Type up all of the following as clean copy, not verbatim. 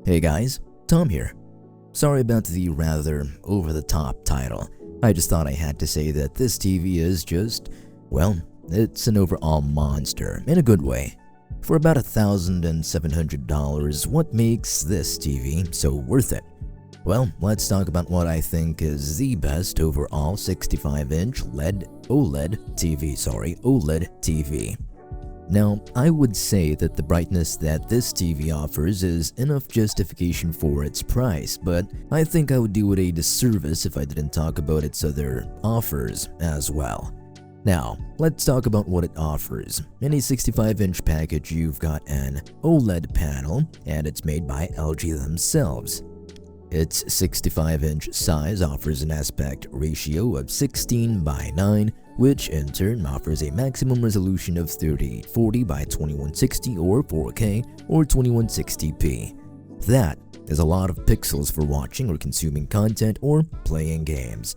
Hey guys, Tom here. Sorry about the rather over-the-top title. I just thought I had to say that this TV is just, well, it's an overall monster in a good way. For about $1,700, what makes this TV so worth it? Well, let's talk about what I think is the best overall 65-inch OLED TV. Now, I would say that the brightness that this TV offers is enough justification for its price, but I think I would do it a disservice if I didn't talk about its other offers as well. Now, let's talk about what it offers. In a 65-inch package, you've got an OLED panel, and it's made by LG themselves. Its 65-inch size offers an aspect ratio of 16:9, which in turn offers a maximum resolution of 3840 by 2160 or 4K or 2160p. That is a lot of pixels for watching or consuming content or playing games.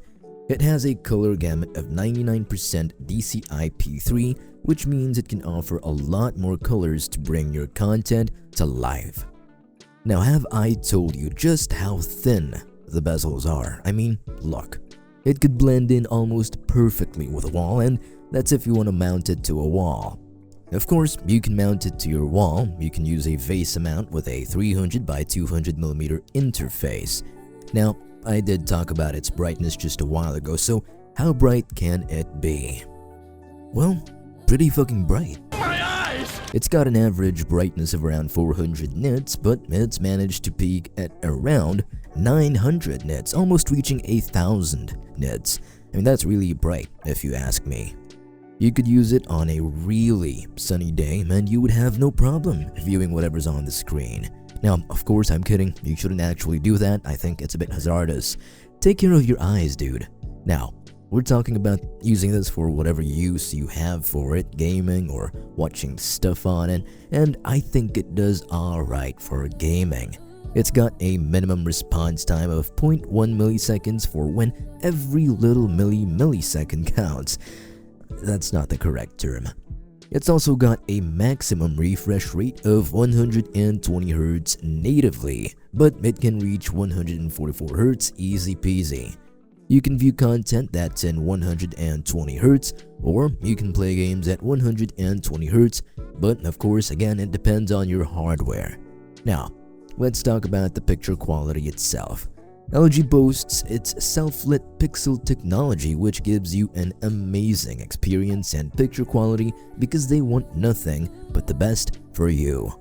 It has a color gamut of 99% DCI-P3, which means it can offer a lot more colors to bring your content to life. Now, have I told you just how thin the bezels are? I mean, look. It could blend in almost perfectly with a wall, and that's if you want to mount it to a wall. Of course, you can mount it to your wall. You can use a VESA mount with a 300 by 200mm interface. Now, I did talk about its brightness just a while ago, so how bright can it be? Well, pretty fucking bright. It's got an average brightness of around 400 nits, but it's managed to peak at around 900 nits, almost reaching 1,000 nits. I mean, that's really bright if you ask me. You could use it on a really sunny day and you would have no problem viewing whatever's on the screen. Now, of course, I'm kidding. You shouldn't actually do that. I think it's a bit hazardous. Take care of your eyes, dude. Now, we're talking about using this for whatever use you have for it, gaming or watching stuff on it, and I think it does alright for gaming. It's got a minimum response time of 0.1 milliseconds for when every little millisecond counts. That's not the correct term. It's also got a maximum refresh rate of 120Hz natively, but it can reach 144Hz easy peasy. You can view content that's in 120Hz, or you can play games at 120Hz, but of course, again, it depends on your hardware. Now, let's talk about the picture quality itself. LG boasts its self-lit pixel technology, which gives you an amazing experience and picture quality because they want nothing but the best for you.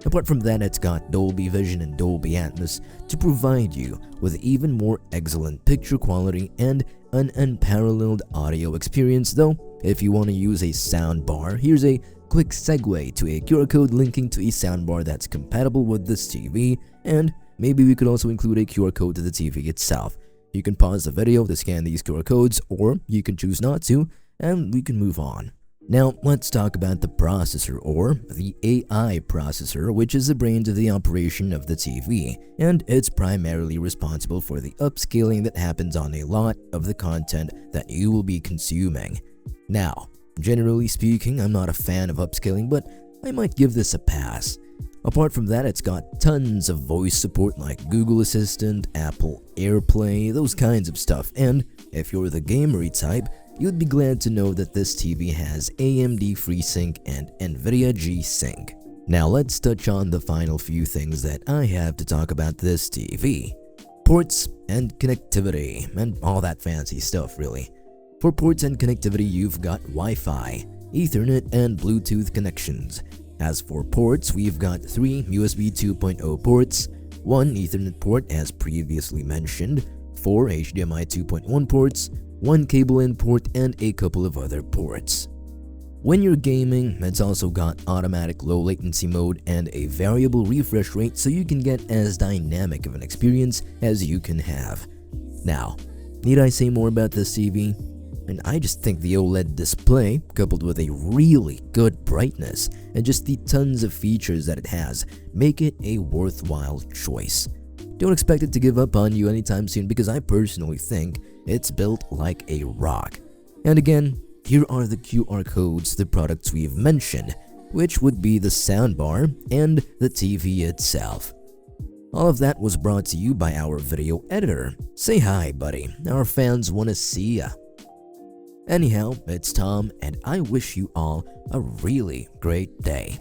Apart from that, it's got Dolby Vision and Dolby Atmos to provide you with even more excellent picture quality and an unparalleled audio experience. Though, if you want to use a soundbar, here's a quick segue to a QR code linking to a soundbar that's compatible with this TV, and maybe we could also include a QR code to the TV itself. You can pause the video to scan these QR codes, or you can choose not to, and we can move on. Now, let's talk about the processor, or the AI processor, which is the brains of the operation of the TV, and it's primarily responsible for the upscaling that happens on a lot of the content that you will be consuming. Now, generally speaking, I'm not a fan of upscaling, but I might give this a pass. Apart from that, it's got tons of voice support like Google Assistant, Apple AirPlay, those kinds of stuff, and if you're the gamery type, you'd be glad to know that this TV has AMD FreeSync and NVIDIA G-Sync. Now let's touch on the final few things that I have to talk about this TV. Ports and connectivity, and all that fancy stuff really. For ports and connectivity, you've got Wi-Fi, Ethernet, and Bluetooth connections. As for ports, we've got 3 USB 2.0 ports, 1 Ethernet port as previously mentioned, 4 HDMI 2.1 ports, 1 cable-in port, and a couple of other ports. When you're gaming, it's also got automatic low latency mode and a variable refresh rate so you can get as dynamic of an experience as you can have. Now, need I say more about this TV? And I just think the OLED display, coupled with a really good brightness and just the tons of features that it has, make it a worthwhile choice. Don't expect it to give up on you anytime soon because I personally think it's built like a rock. And again, here are the QR codes to the products we've mentioned, which would be the soundbar and the TV itself. All of that was brought to you by our video editor. Say hi, buddy. Our fans want to see ya. Anyhow, it's Tom, and I wish you all a really great day.